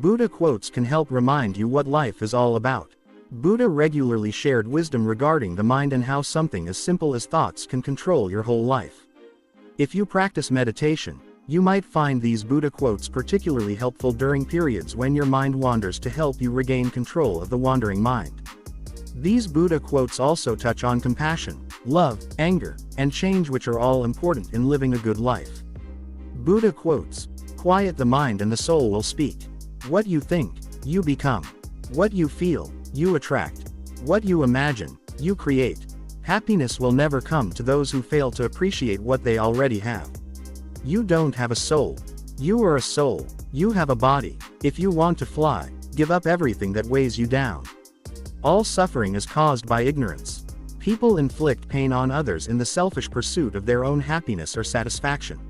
Buddha quotes can help remind you what life is all about. Buddha regularly shared wisdom regarding the mind and how something as simple as thoughts can control your whole life. If you practice meditation, you might find these Buddha quotes particularly helpful during periods when your mind wanders to help you regain control of the wandering mind. These Buddha quotes also touch on compassion, love, anger, and change, which are all important in living a good life. Buddha quotes: quiet the mind and the soul will speak. What you think, you become. What you feel, you attract. What you imagine, you create. Happiness will never come to those who fail to appreciate what they already have. You don't have a soul. You are a soul. You have a body. If you want to fly, give up everything that weighs you down. All suffering is caused by ignorance. People inflict pain on others in the selfish pursuit of their own happiness or satisfaction.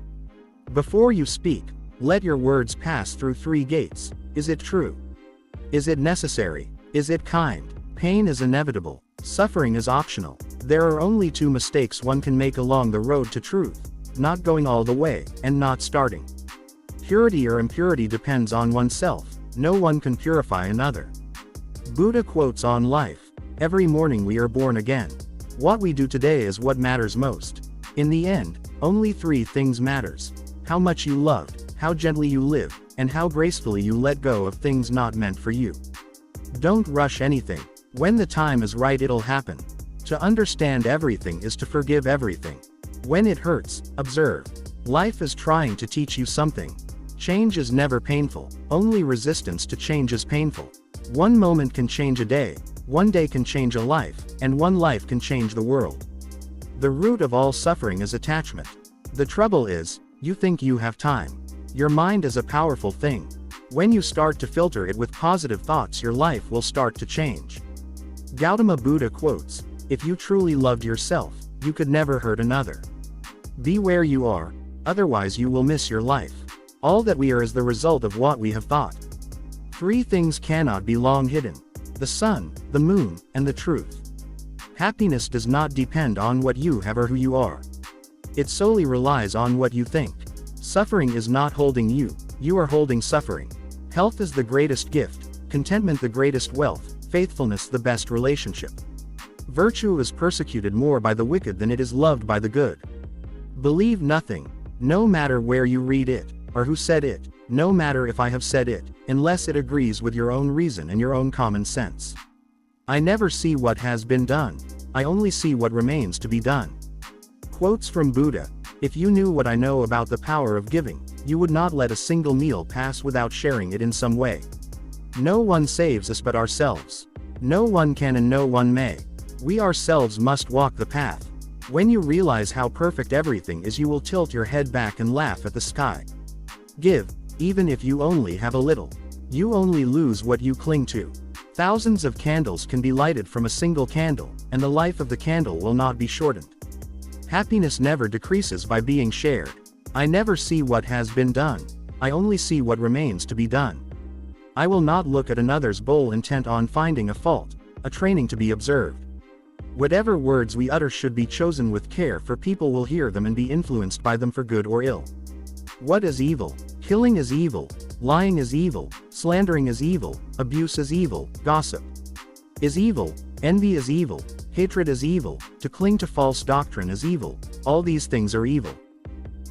Before you speak, let your words pass through 3 gates. Is it true? Is it necessary? Is it kind? Pain is inevitable. Suffering is optional. There are only 2 mistakes one can make along the road to truth: not going all the way, and not starting. Purity or impurity depends on oneself. No one can purify another. Buddha quotes on life: every morning we are born again. What we do today is what matters most. In the end, only 3 things matters: how much you loved, how gently you live, and how gracefully you let go of things not meant for you. Don't rush anything. When the time is right, it'll happen. To understand everything is to forgive everything. When it hurts, observe. Life is trying to teach you something. Change is never painful. Only resistance to change is painful. One moment can change a day, one day can change a life, and one life can change the world. The root of all suffering is attachment. The trouble is, you think you have time. Your mind is a powerful thing. When you start to filter it with positive thoughts, your life will start to change. Gautama Buddha quotes: if you truly loved yourself, you could never hurt another. Be where you are, otherwise you will miss your life. All that we are is the result of what we have thought. 3 things cannot be long hidden: the sun, the moon, and the truth. Happiness does not depend on what you have or who you are. It solely relies on what you think. Suffering is not holding you, you are holding suffering. Health is the greatest gift, contentment the greatest wealth, faithfulness the best relationship. Virtue is persecuted more by the wicked than it is loved by the good. Believe nothing, no matter where you read it, or who said it, no matter if I have said it, unless it agrees with your own reason and your own common sense. I never see what has been done, I only see what remains to be done. Quotes from Buddha: if you knew what I know about the power of giving, you would not let a single meal pass without sharing it in some way. No one saves us but ourselves. No one can and no one may. We ourselves must walk the path. When you realize how perfect everything is, you will tilt your head back and laugh at the sky. Give, even if you only have a little. You only lose what you cling to. Thousands of candles can be lighted from a single candle, and the life of the candle will not be shortened. Happiness never decreases by being shared. I never see what has been done, I only see what remains to be done. I will not look at another's bowl intent on finding a fault, a training to be observed. Whatever words we utter should be chosen with care, for people will hear them and be influenced by them for good or ill. What is evil? Killing is evil, lying is evil, slandering is evil, abuse is evil, gossip is evil, envy is evil, hatred is evil, to cling to false doctrine is evil, all these things are evil.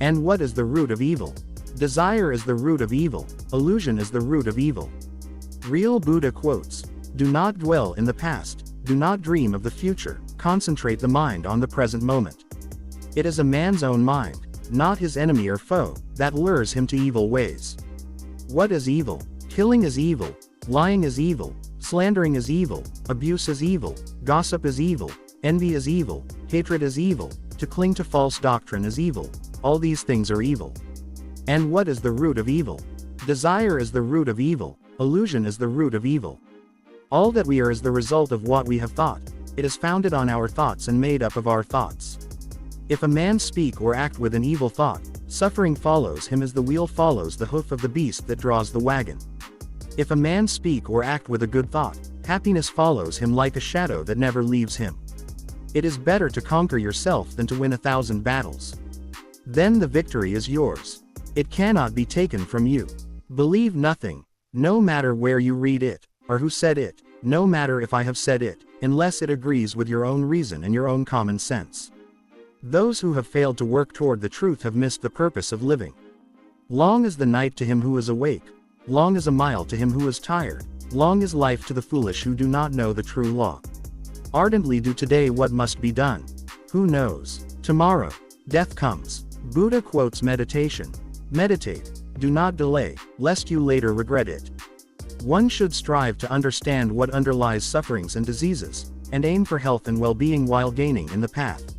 And what is the root of evil? Desire is the root of evil, illusion is the root of evil. Real Buddha quotes: do not dwell in the past, do not dream of the future, concentrate the mind on the present moment. It is a man's own mind, not his enemy or foe, that lures him to evil ways. What is evil? Killing is evil, lying is evil, slandering is evil, abuse is evil, gossip is evil, envy is evil, hatred is evil, to cling to false doctrine is evil, all these things are evil. And what is the root of evil? Desire is the root of evil, illusion is the root of evil. All that we are is the result of what we have thought. It is founded on our thoughts and made up of our thoughts. If a man speak or act with an evil thought, suffering follows him as the wheel follows the hoof of the beast that draws the wagon. If a man speak or act with a good thought, happiness follows him like a shadow that never leaves him. It is better to conquer yourself than to win 1,000 battles. Then the victory is yours. It cannot be taken from you. Believe nothing. No matter where you read it, or who said it, no matter if I have said it, unless it agrees with your own reason and your own common sense. Those who have failed to work toward the truth have missed the purpose of living. Long is the night to him who is awake, long is a mile to him who is tired, long is life to the foolish who do not know the true law. Ardently do today what must be done. Who knows? Tomorrow, death comes. Buddha quotes meditation. Meditate, do not delay, lest you later regret it. One should strive to understand what underlies sufferings and diseases, and aim for health and well-being while gaining in the path.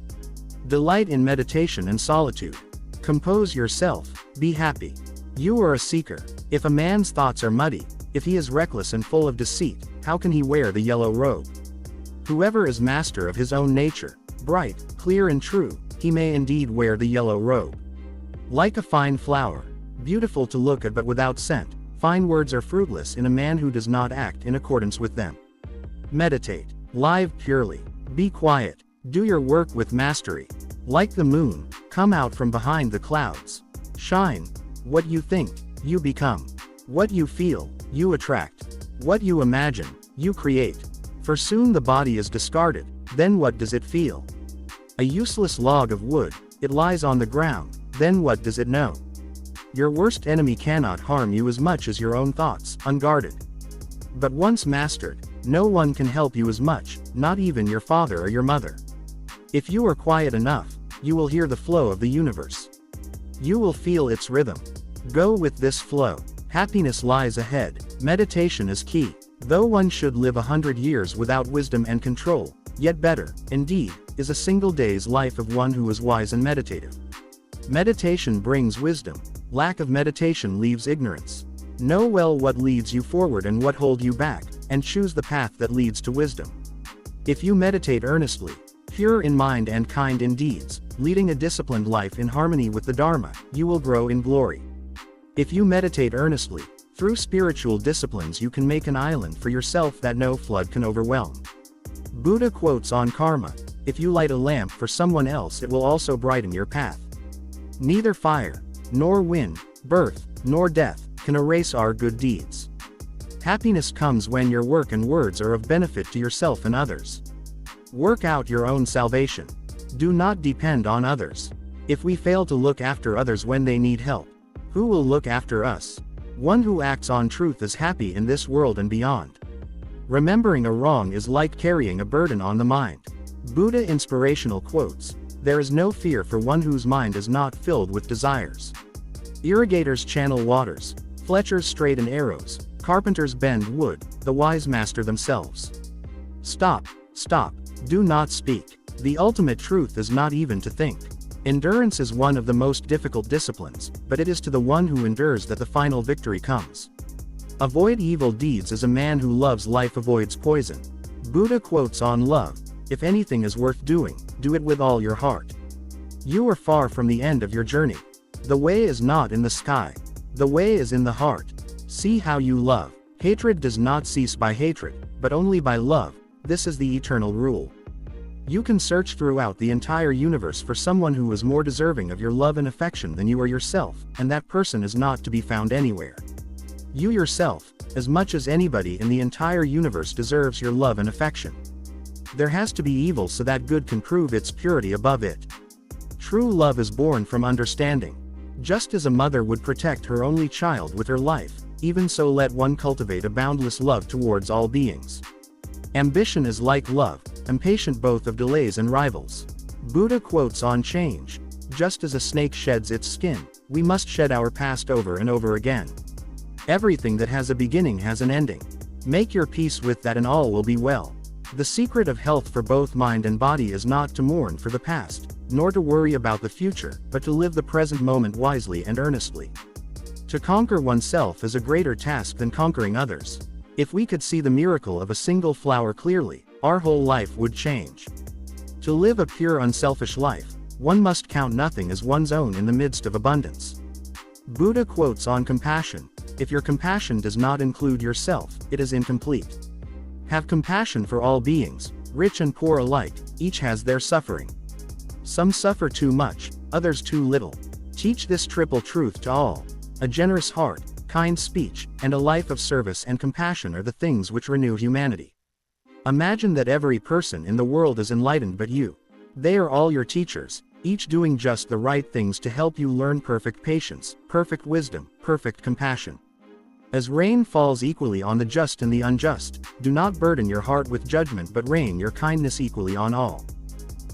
Delight in meditation and solitude. Compose yourself, be happy. You are a seeker. If a man's thoughts are muddy, if he is reckless and full of deceit, how can he wear the yellow robe? Whoever is master of his own nature, bright, clear and true, he may indeed wear the yellow robe. Like a fine flower, beautiful to look at but without scent, fine words are fruitless in a man who does not act in accordance with them. Meditate, live purely, be quiet, do your work with mastery. Like the moon, come out from behind the clouds. Shine. What you think, you become. What you feel, you attract. What you imagine, you create. For soon the body is discarded, then what does it feel? A useless log of wood, it lies on the ground, then what does it know? Your worst enemy cannot harm you as much as your own thoughts, unguarded. But once mastered, no one can help you as much, not even your father or your mother. If you are quiet enough, you will hear the flow of the universe. You will feel its rhythm. Go with this flow. Happiness lies ahead. Meditation is key. Though one should live 100 years without wisdom and control, yet better, indeed, is a single day's life of one who is wise and meditative. Meditation brings wisdom. Lack of meditation leaves ignorance. Know well what leads you forward and what hold you back, and choose the path that leads to wisdom. If you meditate earnestly, pure in mind and kind in deeds, leading a disciplined life in harmony with the Dharma, you will grow in glory. If you meditate earnestly, through spiritual disciplines you can make an island for yourself that no flood can overwhelm. Buddha quotes on karma, if you light a lamp for someone else it will also brighten your path. Neither fire, nor wind, birth, nor death, can erase our good deeds. Happiness comes when your work and words are of benefit to yourself and others. Work out your own salvation. Do not depend on others. If we fail to look after others when they need help, who will look after us? One who acts on truth is happy in this world and beyond. Remembering a wrong is like carrying a burden on the mind. Buddha Inspirational quotes, there is no fear for one whose mind is not filled with desires. Irrigators channel waters, fletchers straighten arrows, carpenters bend wood, the wise master themselves. Stop, stop, do not speak. The ultimate truth is not even to think. Endurance is one of the most difficult disciplines, but it is to the one who endures that the final victory comes. Avoid evil deeds as a man who loves life avoids poison. Buddha quotes on love, if anything is worth doing, do it with all your heart. You are far from the end of your journey. The way is not in the sky. The way is in the heart. See how you love. Hatred does not cease by hatred, but only by love. This is the eternal rule. You can search throughout the entire universe for someone who is more deserving of your love and affection than you are yourself, and that person is not to be found anywhere. You yourself, as much as anybody in the entire universe deserves your love and affection. There has to be evil so that good can prove its purity above it. True love is born from understanding. Just as a mother would protect her only child with her life, even so let one cultivate a boundless love towards all beings. Ambition is like love, impatient both of delays and rivals. Buddha quotes on change, just as a snake sheds its skin, we must shed our past over and over again. Everything that has a beginning has an ending. Make your peace with that and all will be well. The secret of health for both mind and body is not to mourn for the past, nor to worry about the future, but to live the present moment wisely and earnestly. To conquer oneself is a greater task than conquering others. If we could see the miracle of a single flower clearly, our whole life would change. To live a pure unselfish life, one must count nothing as one's own in the midst of abundance. Buddha quotes on compassion, if your compassion does not include yourself, it is incomplete. Have compassion for all beings, rich and poor alike, each has their suffering. Some suffer too much, others too little. Teach this triple truth to all. A generous heart, kind speech, and a life of service and compassion are the things which renew humanity. Imagine that every person in the world is enlightened but you. They are all your teachers, each doing just the right things to help you learn perfect patience, perfect wisdom, perfect compassion. As rain falls equally on the just and the unjust, do not burden your heart with judgment but rain your kindness equally on all.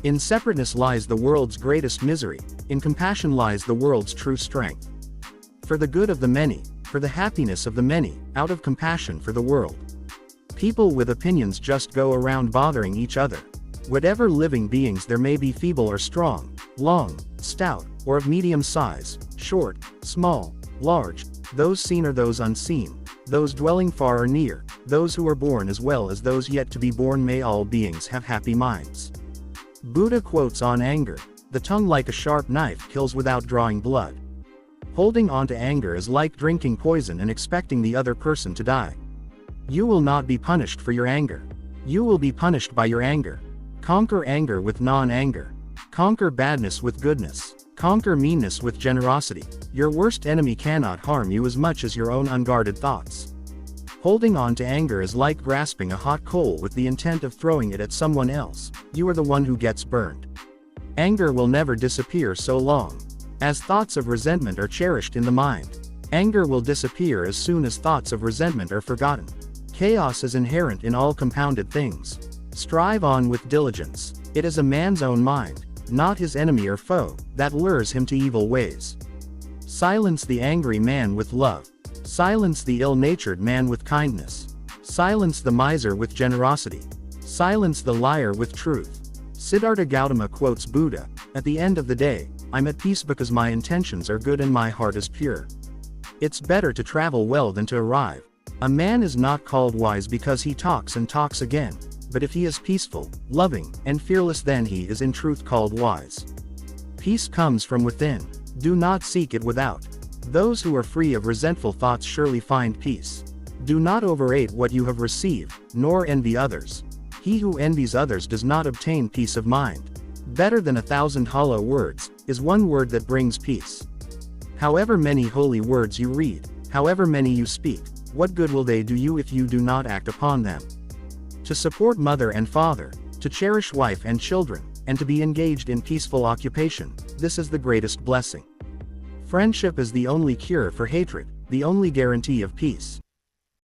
In separateness lies the world's greatest misery, in compassion lies the world's true strength. For the good of the many, for the happiness of the many, out of compassion for the world. People with opinions just go around bothering each other. Whatever living beings there may be, feeble or strong, long, stout, or of medium size, short, small, large, those seen or those unseen, those dwelling far or near, those who are born as well as those yet to be born, may all beings have happy minds. Buddha quotes on anger, "The tongue like a sharp knife kills without drawing blood." Holding on to anger is like drinking poison and expecting the other person to die. You will not be punished for your anger. You will be punished by your anger. Conquer anger with non-anger. Conquer badness with goodness. Conquer meanness with generosity. Your worst enemy cannot harm you as much as your own unguarded thoughts. Holding on to anger is like grasping a hot coal with the intent of throwing it at someone else. You are the one who gets burned. Anger will never disappear so long as thoughts of resentment are cherished in the mind. Anger will disappear as soon as thoughts of resentment are forgotten. Chaos is inherent in all compounded things. Strive on with diligence. It is a man's own mind, not his enemy or foe, that lures him to evil ways. Silence the angry man with love. Silence the ill-natured man with kindness. Silence the miser with generosity. Silence the liar with truth. Siddhartha Gautama quotes Buddha, "At the end of the day, I'm at peace because my intentions are good and my heart is pure." It's better to travel well than to arrive. A man is not called wise because he talks and talks again, but if he is peaceful, loving, and fearless, then he is in truth called wise. Peace comes from within. Do not seek it without. Those who are free of resentful thoughts surely find peace. Do not overrate what you have received, nor envy others. He who envies others does not obtain peace of mind. Better than 1,000 hollow words is one word that brings peace. However many holy words you read, however many you speak, what good will they do you if you do not act upon them? To support mother and father, to cherish wife and children, and to be engaged in peaceful occupation, this is the greatest blessing. Friendship is the only cure for hatred, the only guarantee of peace.